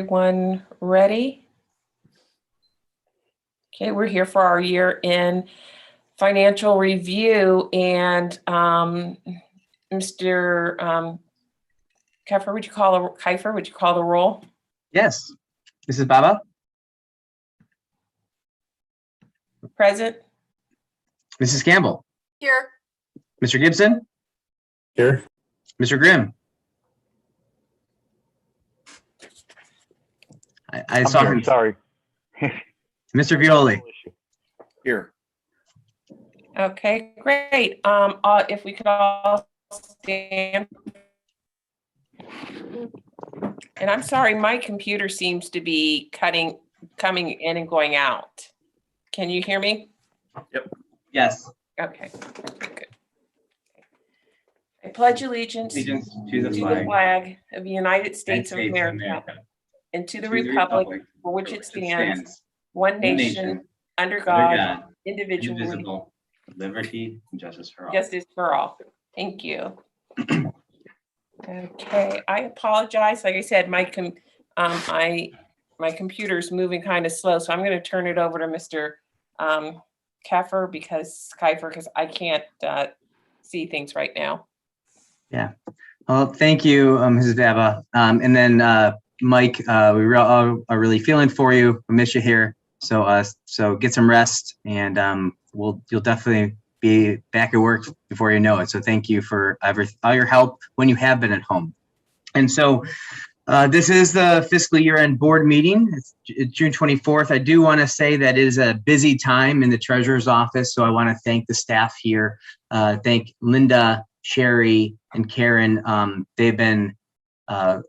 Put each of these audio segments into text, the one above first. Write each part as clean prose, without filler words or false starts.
Everyone ready? Okay, we're here for our year-end financial review, and Mr. Kiefer, would you call the roll? Yes. Mrs. Baba? Present. Mrs. Campbell? Here. Mr. Gibson? Here. Mr. Grimm? I saw him. Sorry. Mr. Violi? Here. Okay, great. If we could all stand. And I'm sorry, my computer seems to be coming in and going out. Can you hear me? Yep. Yes. Okay, good. I pledge allegiance to to the flag of the United States of America and to the republic for which it stands, one nation, under God, indivisible, liberty and justice for all. Justice for all. Thank you. Okay, I apologize. Like I said, my computer's moving kind of slow, so I'm going to turn it over to Mr. Kiefer because I can't see things right now. Yeah. Well, thank you, Mrs. Baba. And then Mike, we are really feeling for you. We miss you here. So get some rest, and you'll definitely be back at work before you know it. So thank you for all your help when you have been at home. And so this is the fiscal year-end board meeting. It's June 24th. I do want to say that it is a busy time in the treasurer's office. So I want to thank the staff here. Thank Linda, Sherry, and Karen. They've been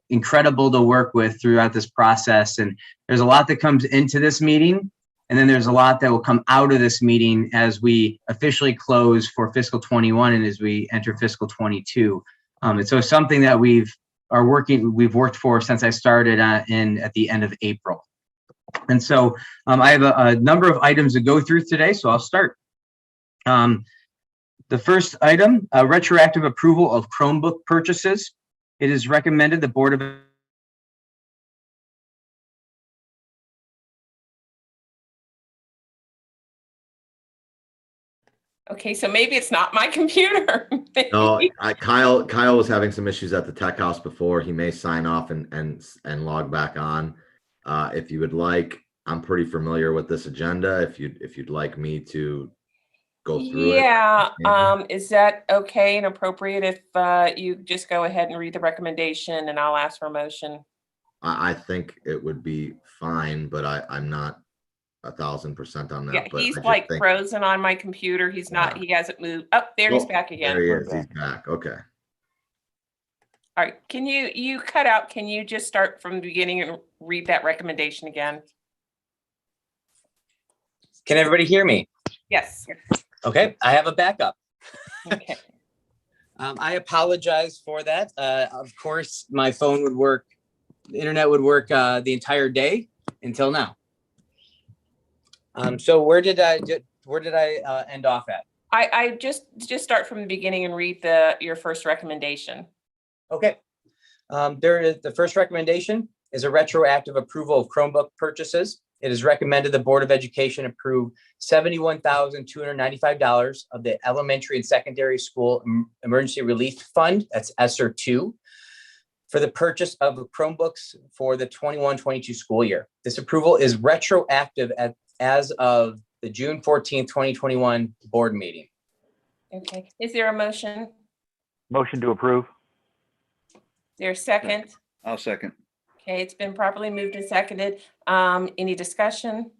incredible to work with throughout this process. And there's a lot that comes into this meeting. And then there's a lot that will come out of this meeting as we officially close for fiscal 21 and as we enter fiscal 22. And so something that we've worked for since I started at the end of April. And so I have a number of items to go through today, so I'll start. The first item, retroactive approval of Chromebook purchases. It is recommended the Board of Okay, so maybe it's not my computer. No, Kyle was having some issues at the tech house before. He may sign off and log back on. If you would like, I'm pretty familiar with this agenda. If you'd like me to go through it. Yeah, is that okay and appropriate if you just go ahead and read the recommendation and I'll ask for a motion? I think it would be fine, but I'm not 1,000% on that. Yeah, but he's like frozen on my computer. He's not, he hasn't moved. Oh, there he's back again. There he is, he's back, okay. All right, can you cut out, can you just start from the beginning and read that recommendation again? Can everybody hear me? Yes. Okay, I have a backup. Okay. I apologize for that. Of course, my phone would work, the internet would work the entire day until now. So where did I end off at? I just start from the beginning and read your first recommendation. Okay. The first recommendation is a retroactive approval of Chromebook purchases. It is recommended the Board of Education approve $71,295 of the Elementary and Secondary School Emergency Relief Fund, that's ESSER 2, for the purchase of Chromebooks for the 21-22 school year. This approval is retroactive as of the June 14th, 2021 board meeting. Okay, is there a motion? Motion to approve. Is there a second? I'll second. Okay, it's been properly moved and seconded. Any discussion?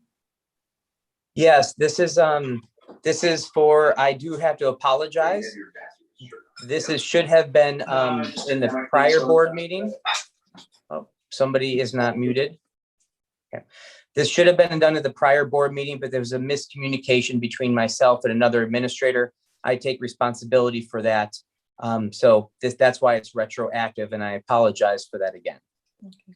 Yes, this is for, I do have to apologize. Should have been in the prior board meeting. Oh, somebody is not muted. Okay. This should have been done at the prior board meeting, but there was a miscommunication between myself and another administrator. I take responsibility for that. So that's why it's retroactive, and I apologize for that again. Okay.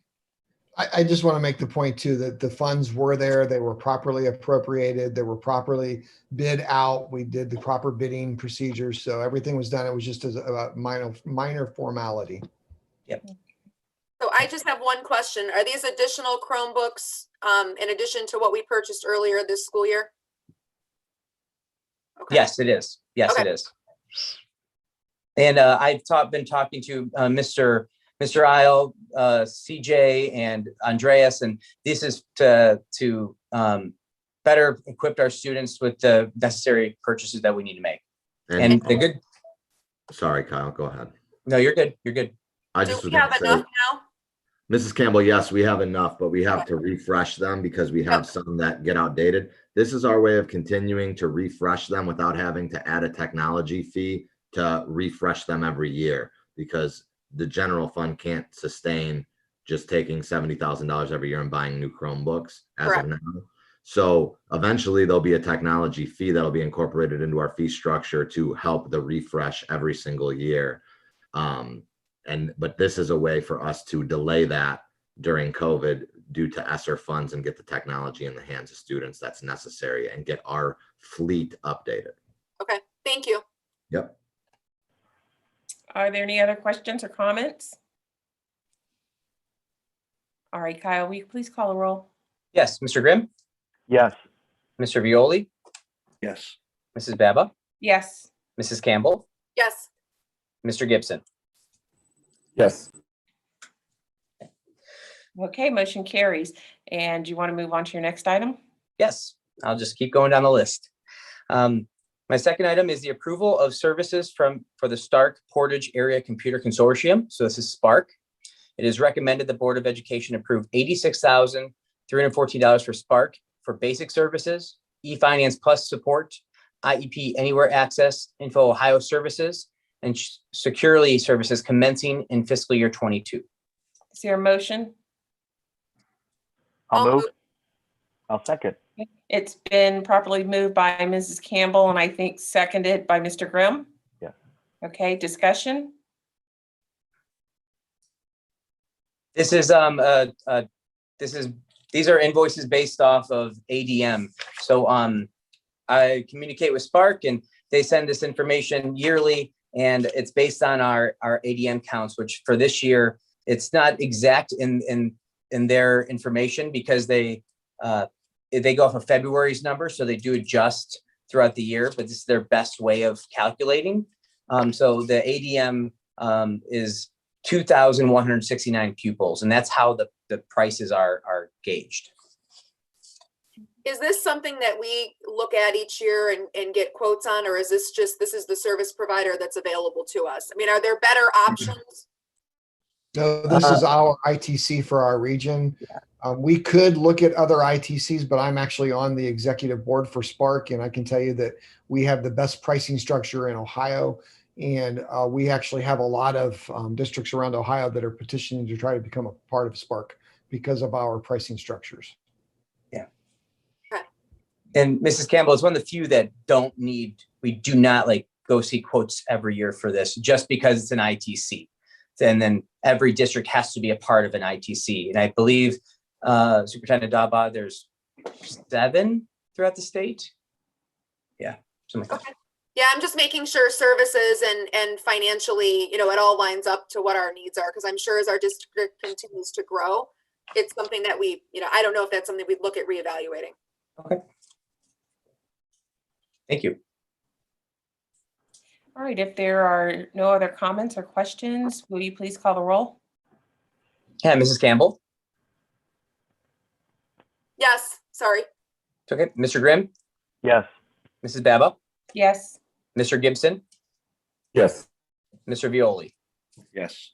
I just want to make the point too, that the funds were there, they were properly appropriated, they were properly bid out. We did the proper bidding procedures. So everything was done. It was just as a minor formality. Yep. So I just have one question. Are these additional Chromebooks in addition to what we purchased earlier this school year? Okay. Yes, it is. Yes, Okay. it is. And I've been talking to Mr. Isle, CJ, and Andreas, and this is to better equip our students with the necessary purchases that we need to make. And the good. Sorry, Kyle, go ahead. No, you're good. You're good. Do we have enough now? Mrs. Campbell, yes, we have enough, but we have to refresh them because we have some that get outdated. This is our way of continuing to refresh them without having to add a technology fee to refresh them every year, because the general fund can't sustain just taking $70,000 every year and buying new Chromebooks as of now. So eventually there'll be a technology fee that'll be incorporated into our fee structure to help the refresh every single year. But this is a way for us to delay that during COVID due to ESSER funds and get the technology in the hands of students that's necessary and get our fleet updated. Okay, thank you. Yep. Are there any other questions or comments? All right, Kyle, will you please call a roll? Yes, Mr. Grimm, Yes. Mr. Violi, Yes. Mrs. Baba, Yes. Mrs. Campbell, Yes. Mr. Gibson. Yes. Okay, motion carries. And you want to move on to your next item? Yes, I'll just keep going down the list. My second item is the approval of services for the Stark Portage Area Computer Consortium. So this is Spark. It is recommended the Board of Education approve $86,314 for Spark for basic services, eFinance Plus support, IEP Anywhere Access, Info Ohio services, and securely services commencing in fiscal year 22. Is there a motion? I'll move. I'll second. It's been properly moved by Mrs. Campbell and I think seconded by Mr. Grimm. Yeah. Okay, discussion? This is these are invoices based off of ADM. So I communicate with Spark and they send this information yearly, and it's based on our ADM counts, which for this year it's not exact in their information because they go off of February's number, so they do adjust throughout the year, but this is their best way of calculating. So the ADM is 2,169 pupils, and that's how the prices are gauged. Is this something that we look at each year and get quotes on, or is this is the service provider that's available to us? I mean, are there better options? No, this is our ITC for our region. We could look at other ITCs, but I'm actually on the executive board for Spark, and I can tell you that we have the best pricing structure in Ohio. And we actually have a lot of districts around Ohio that are petitioning to try to become a part of Spark because of our pricing structures. Yeah. Okay. And Mrs. Campbell is one of the few that we do not like go see quotes every year for this just because it's an ITC. And then every district has to be a part of an ITC. And I believe Superintendent Daba, there's 7 throughout the state. Yeah, something like that. Okay. Yeah, I'm just making sure services and financially, it all lines up to what our needs are, because I'm sure as our district continues to grow, it's something that we, I don't know if that's something we'd look at reevaluating. Okay. Thank you. All right, if there are no other comments or questions, will you please call the roll? Yeah, Mrs. Campbell. Yes, sorry. It's okay. Mr. Grimm, Yes. Mrs. Baba, Yes. Mr. Gibson, Yes. Mr. Violi. Yes.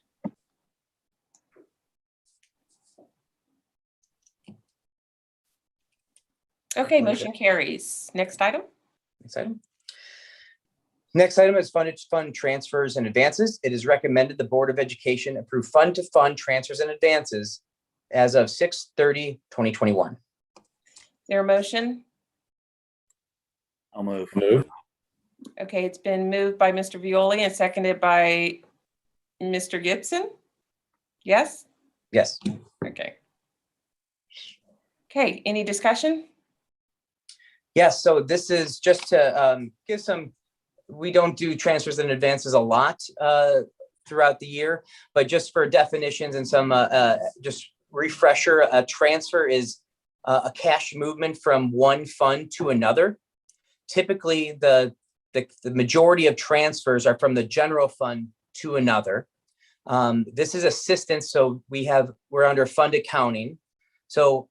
Okay, motion carries. Next item. Next item is fund transfers and advances. It is recommended the Board of Education approve fund-to-fund transfers and advances as of 6/30/2021. There a motion? I'll move. Okay, it's been moved by Mr. Violi and seconded by Mr. Gibson. Yes? Yes. Okay. Okay, any discussion? Yes, so this is just to give some, we don't do transfers and advances a lot throughout the year, but just for definitions and some just refresher, a transfer is a cash movement from one fund to another. Typically, the majority of transfers are from the general fund to another. This is assistance, so we're under fund accounting. So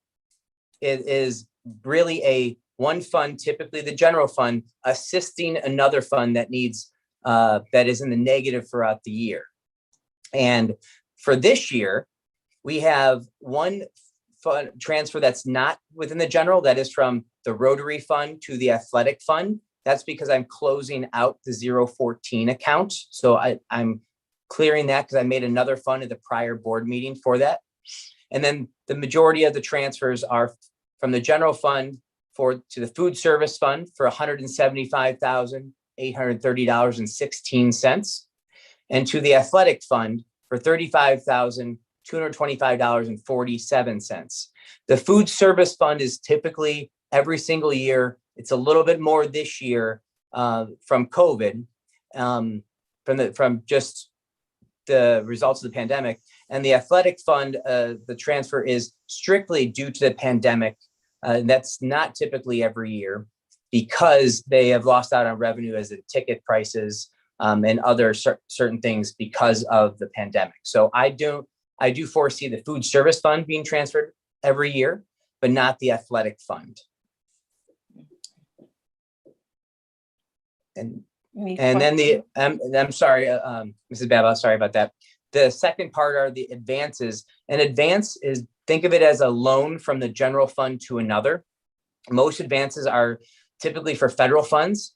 it is really a one fund, typically the general fund, assisting another fund that needs that is in the negative throughout the year. And for this year, we have one fund transfer that's not within the general, that is from the Rotary Fund to the Athletic Fund. That's because I'm closing out the 014 account. So I'm clearing that because I made another fund at the prior board meeting for that. And then the majority of the transfers are from the general fund to the food service fund for $175,830.16, and to the athletic fund for $35,225.47. The food service fund is typically every single year. It's a little bit more this year from COVID, from just the results of the pandemic. And the athletic fund, the transfer is strictly due to the pandemic. That's not typically every year because they have lost out on revenue as the ticket prices and other certain things because of the pandemic. So I do foresee the food service fund being transferred every year, but not the athletic fund. And then I'm sorry, Mrs. Baba, sorry about that. The second part are the advances. An advance is, think of it as a loan from the general fund to another. Most advances are typically for federal funds.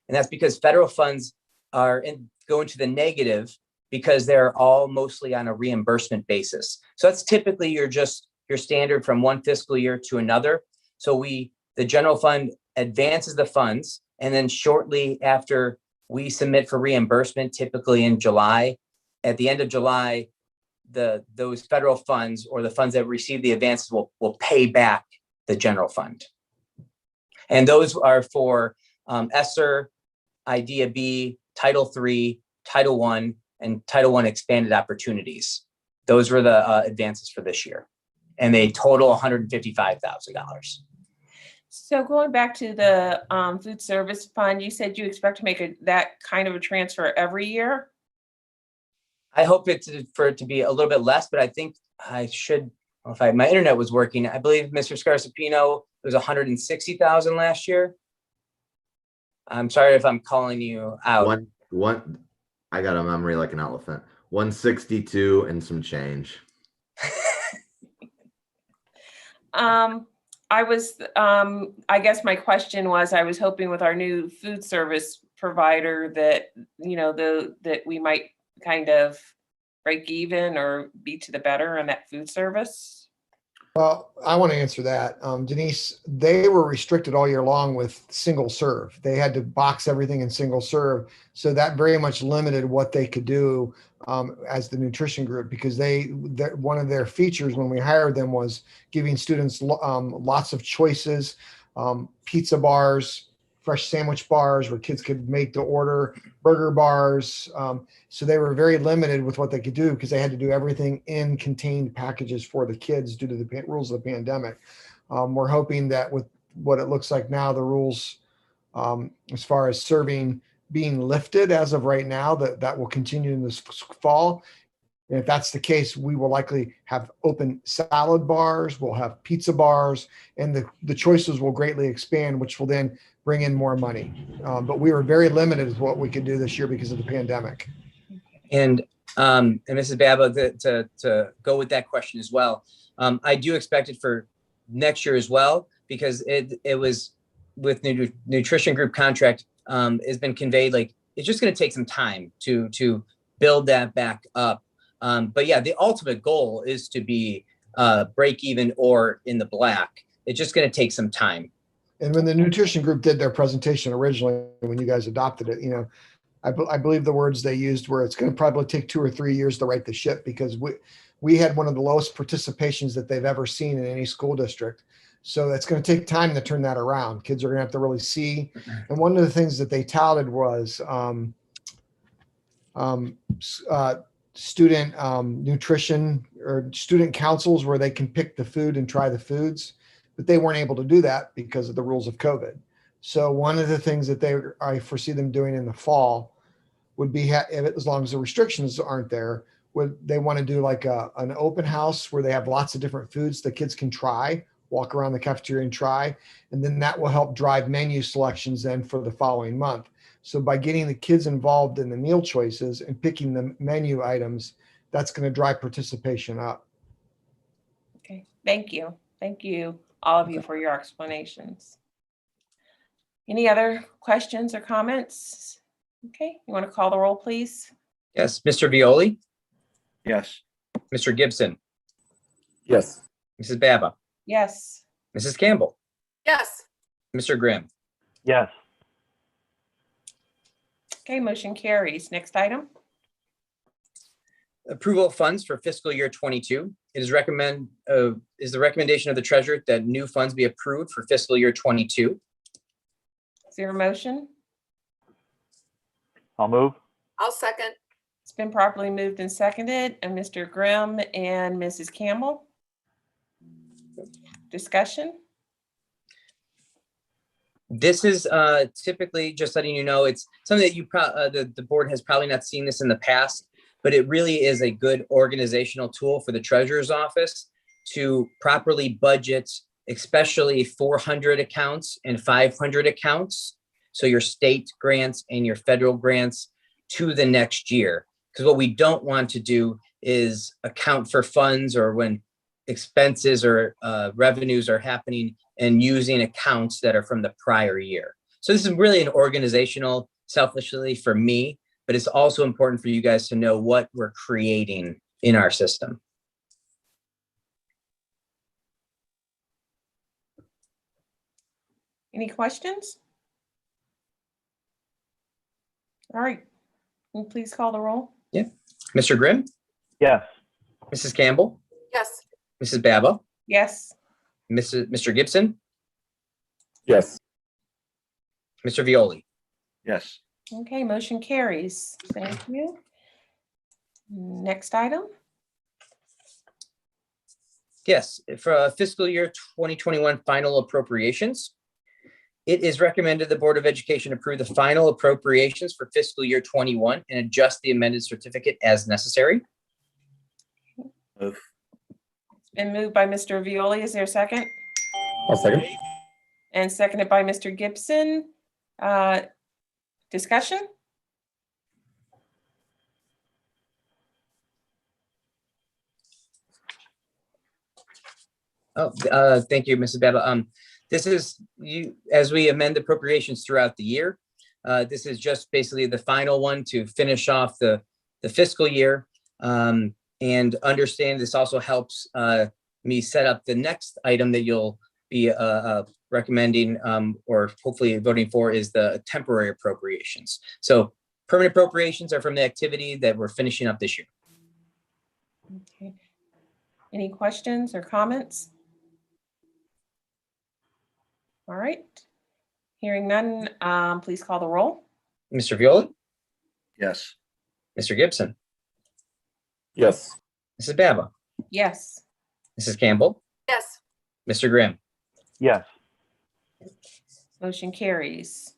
And that's because federal funds are go into the negative because they're all mostly on a reimbursement basis. So that's typically your standard from one fiscal year to another. So the general fund advances the funds, and then shortly after we submit for reimbursement, typically in July, at the end of July, those federal funds or the funds that receive the advances will pay back the general fund. And those are for ESSER, IDEA B, Title III, Title I, and Title I expanded opportunities. Those were the advances for this year. And they total $155,000. So going back to the food service fund, you said you expect to make that kind of a transfer every year? I hope for it to be a little bit less, but I think I should, if my internet was working, I believe Mr. Scarsapino, it was 160,000 last year. I'm sorry if I'm calling you out. I got a memory like an elephant. 162 and some change. I guess my question was, I was hoping with our new food service provider that, that we might kind of break even or be to the better on that food service. Well, I want to answer that. Denise, they were restricted all year long with single serve. They had to box everything in single serve. So that very much limited what they could do as the nutrition group, because one of their features when we hired them was giving students lots of choices, pizza bars, fresh sandwich bars where kids could make the order, burger bars. So they were very limited with what they could do because they had to do everything in contained packages for the kids due to the rules of the pandemic. We're hoping that with what it looks like now, the rules as far as serving being lifted as of right now, that will continue in this fall. And if that's the case, we will likely have open salad bars, we'll have pizza bars, and the choices will greatly expand, which will then bring in more money. But we were very limited with what we could do this year because of the pandemic. And Mrs. Baba, to go with that question as well, I do expect it for next year as well, because it was with nutrition group contract has been conveyed, like it's just going to take some time to build that back up. But yeah, the ultimate goal is to be break even or in the black. It's just going to take some time. And when the nutrition group did their presentation originally, when you guys adopted it, I believe the words they used were, it's going to probably take 2 or 3 years to right the ship, because we had one of the lowest participations that they've ever seen in any school district. So it's going to take time to turn that around. Kids are going to have to really see. And one of the things that they touted was student nutrition or student councils where they can pick the food and try the foods, but they weren't able to do that because of the rules of COVID. So one of the things that I foresee them doing in the fall would be, as long as the restrictions aren't there, they want to do like an open house where they have lots of different foods the kids can try, walk around the cafeteria and try, and then that will help drive menu selections then for the following month. So by getting the kids involved in the meal choices and picking the menu items, that's going to drive participation up. Okay, thank you. Thank you, all of you, for your explanations. Any other questions or comments? Okay, you want to call the roll, please? Yes, Mr. Violi, Yes. Mr. Gibson, Yes. Mrs. Baba, Yes. Mrs. Campbell, Yes. Mr. Grimm. Yes. Okay, motion carries. Next item. Approval of funds for fiscal year 22. It is the recommendation of the treasurer that new funds be approved for fiscal year 22. Is there a motion? I'll move. I'll second. It's been properly moved and seconded, and Mr. Grimm and Mrs. Campbell. Discussion? This is typically, just letting you know, it's something that the board has probably not seen this in the past, but it really is a good organizational tool for the treasurer's office to properly budget, especially 400 accounts and 500 accounts. So your state grants and your federal grants to the next year. Because what we don't want to do is account for funds or when expenses or revenues are happening and using accounts that are from the prior year. So this is really an organizational, selfishly for me, but it's also important for you guys to know what we're creating in our system. Any questions? All right, can you please call the roll? Mr. Grimm, Yes. Mrs. Campbell, Yes. Mrs. Baba, Yes. Mr. Gibson, Yes. Mr. Violi. Yes. Okay, motion carries. Thank you. Next item. Yes, for fiscal year 2021 final appropriations. It is recommended the Board of Education approve the final appropriations for fiscal year 21 and adjust the amended certificate as necessary. Move. It's been moved by Mr. Violi. Is there a second? I'll second. And seconded by Mr. Gibson. Discussion? Thank you, Mrs. Baba. This is as we amend appropriations throughout the year. This is just basically the final one to finish off the fiscal year. And understand this also helps me set up the next item that you'll be recommending or hopefully voting for is the temporary appropriations. So permanent appropriations are from the activity that we're finishing up this year. Okay. Any questions or comments? All right. Hearing none, please call the roll. Mr. Viola, Yes. Mr. Gibson, Yes. Mrs. Baba, Yes. Mrs. Campbell, Yes. Mr. Grimm. Yes. Motion carries.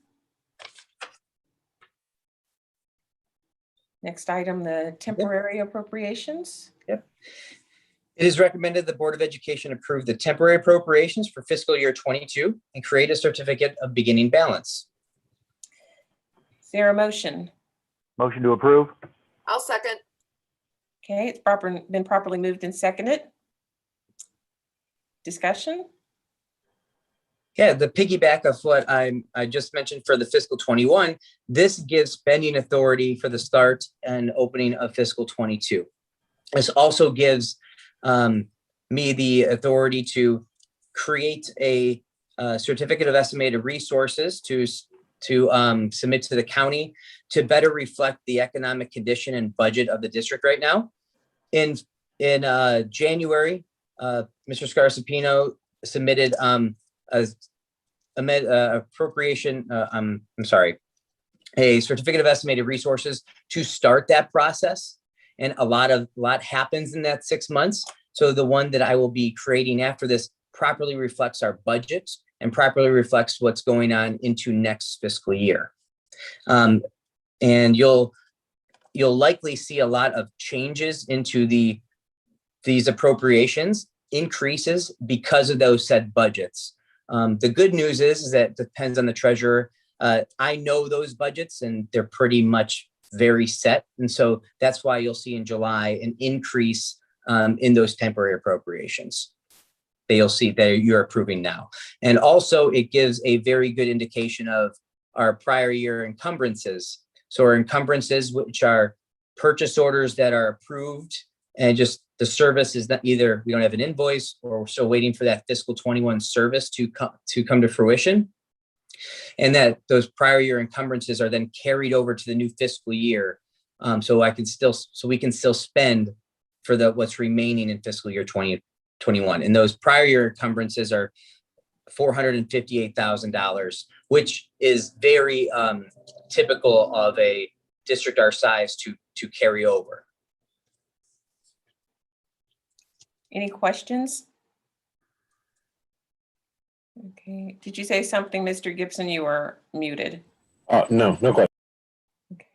Next item, the temporary appropriations. It is recommended the Board of Education approve the temporary appropriations for fiscal year 22 and create a certificate of beginning balance. Is there a motion? Motion to approve? I'll second. Okay, it's been properly moved and seconded. Discussion? Yeah, the piggyback of what I just mentioned for the fiscal 21, this gives spending authority for the start and opening of fiscal 22. This also gives me the authority to create a certificate of estimated resources to submit to the county to better reflect the economic condition and budget of the district right now. In January, Mr. Scarsapino submitted appropriation. I'm sorry, a certificate of estimated resources to start that process. And a lot happens in that 6 months. So the one that I will be creating after this properly reflects our budget and properly reflects what's going on into next fiscal year. And you'll likely see a lot of changes into these appropriations, increases because of those said budgets. The good news is that it depends on the treasurer. I know those budgets and they're pretty much very set. And so that's why you'll see in July an increase in those temporary appropriations that you'll see that you're approving now. And also it gives a very good indication of our prior year encumbrances. So our encumbrances, which are purchase orders that are approved, and just the service is not either we don't have an invoice or we're still waiting for that fiscal 21 service to come to fruition. And that those prior year encumbrances are then carried over to the new fiscal year. So we can still spend for what's remaining in fiscal year 2021. And those prior year encumbrances are $458,000, which is very typical of a district our size to carry over. Any questions? Okay, did you say something, Mr. Gibson? You were muted. No question. Okay.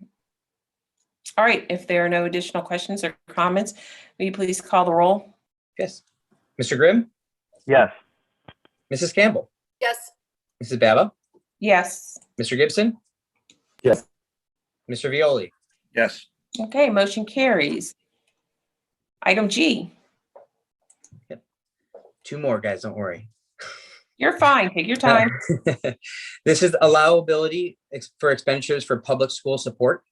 All right, if there are no additional questions or comments, will you please call the roll? Yes. Mr. Grimm, Yes. Mrs. Campbell, Yes. Mrs. Baba, Yes. Mr. Gibson, Yes. Mr. Violi. Yes. Okay, motion carries. Item G. Two more, guys, don't worry. You're fine. Take your time. This is allowability for expenditures for public school support.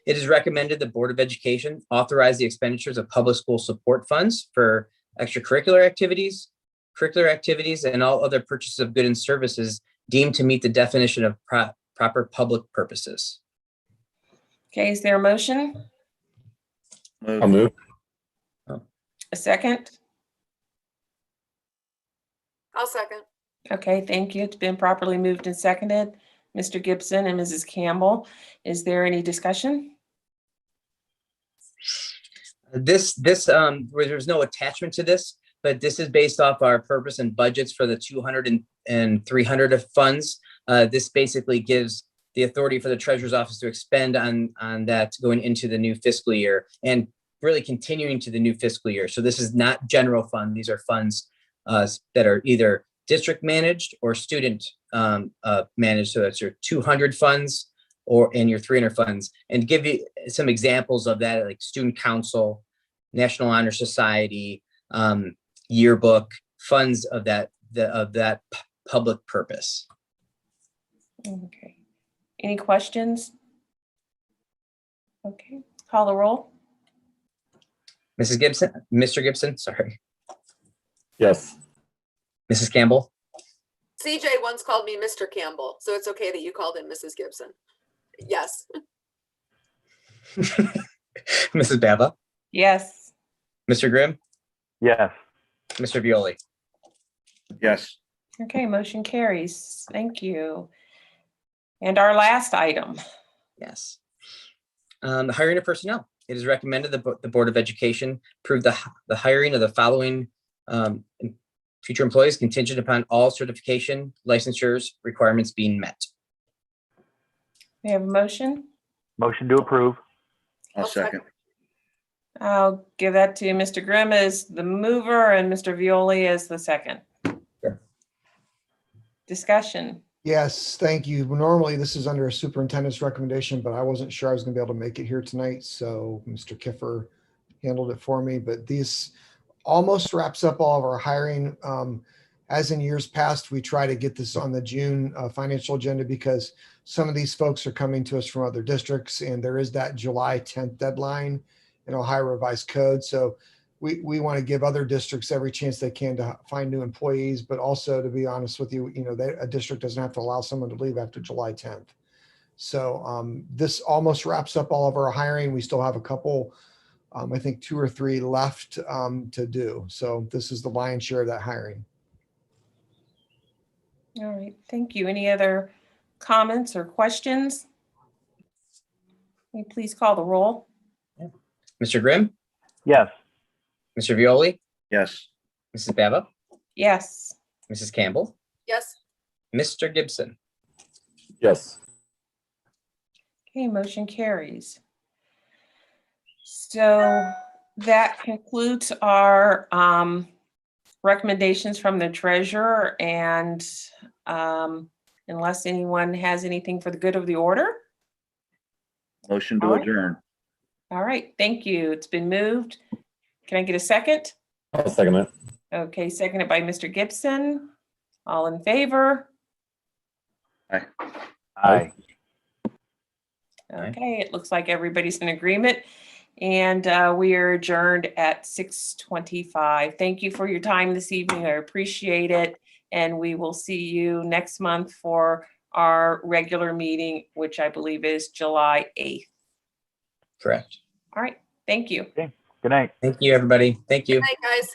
It is recommended the Board of Education authorize the expenditures of public school support funds for extracurricular activities, curricular activities, and all other purchases of goods and services deemed to meet the definition of proper public purposes. Okay, is there a motion? I'll move. A second? I'll second. Okay, thank you. It's been properly moved and seconded. Mr. Gibson and Mrs. Campbell, is there any discussion? Where there's no attachment to this, but this is based off our purpose and budgets for the 200 and 300 of funds. This basically gives the authority for the treasurer's office to expend on that going into the new fiscal year and really continuing to the new fiscal year. So this is not general fund. These are funds that are either district managed or student managed. So that's your 200 funds and your 300 funds. And to give you some examples of that, like student council, National Honor Society, yearbook, funds of that public purpose. Okay. Any questions? Okay, call the roll. Mrs. Gibson, Mr. Gibson, sorry. Yes. Mrs. Campbell, CJ once called me Mr. Campbell, so it's okay that you called him Mrs. Gibson. Yes. Mrs. Baba, Yes. Mr. Grimm, Yes. Mr. Violi. Yes. Okay, motion carries. Thank you. And our last item. Yes. The hiring of personnel. It is recommended the Board of Education approve the hiring of the following future employees contingent upon all certification, licensures, requirements being met. We have a motion. Motion to approve. I'll second. I'll give that to Mr. Grimm as the mover and Mr. Violi as the second. Sure. Discussion. Yes, thank you. Normally, this is under a superintendent's recommendation, but I wasn't sure I was going to be able to make it here tonight. So Mr. Kiffer handled it for me. But this almost wraps up all of our hiring. As in years past, we try to get this on the June financial agenda because some of these folks are coming to us from other districts, and there is that July 10th deadline in Ohio Revised Code. So we want to give other districts every chance they can to find new employees, but also, to be honest with you, a district doesn't have to allow someone to leave after July 10th. So this almost wraps up all of our hiring. We still have a couple, I think 2 or 3 left to do. So this is the lion's share of that hiring. All right, thank you. Any other comments or questions? Will you please call the roll? Mr. Grimm, Yes. Mr. Violi, Yes. Mrs. Baba, Yes. Mrs. Campbell, Yes. Mr. Gibson. Yes. Okay, motion carries. So that concludes our recommendations from the treasurer, and unless anyone has anything for the good of the order. Motion All to right. adjourn. All right, thank you. It's been moved. Can I get a second? I'll second it. Okay, seconded by Mr. Gibson. All in favor? Aye. Okay, it looks like everybody's in agreement. And we are adjourned at 6:25. Thank you for your time this evening. I appreciate it. And we will see you next month for our regular meeting, which I believe is July 8th. Correct. All right, thank you. Good night. Thank you, everybody. Thank you. Good night, guys.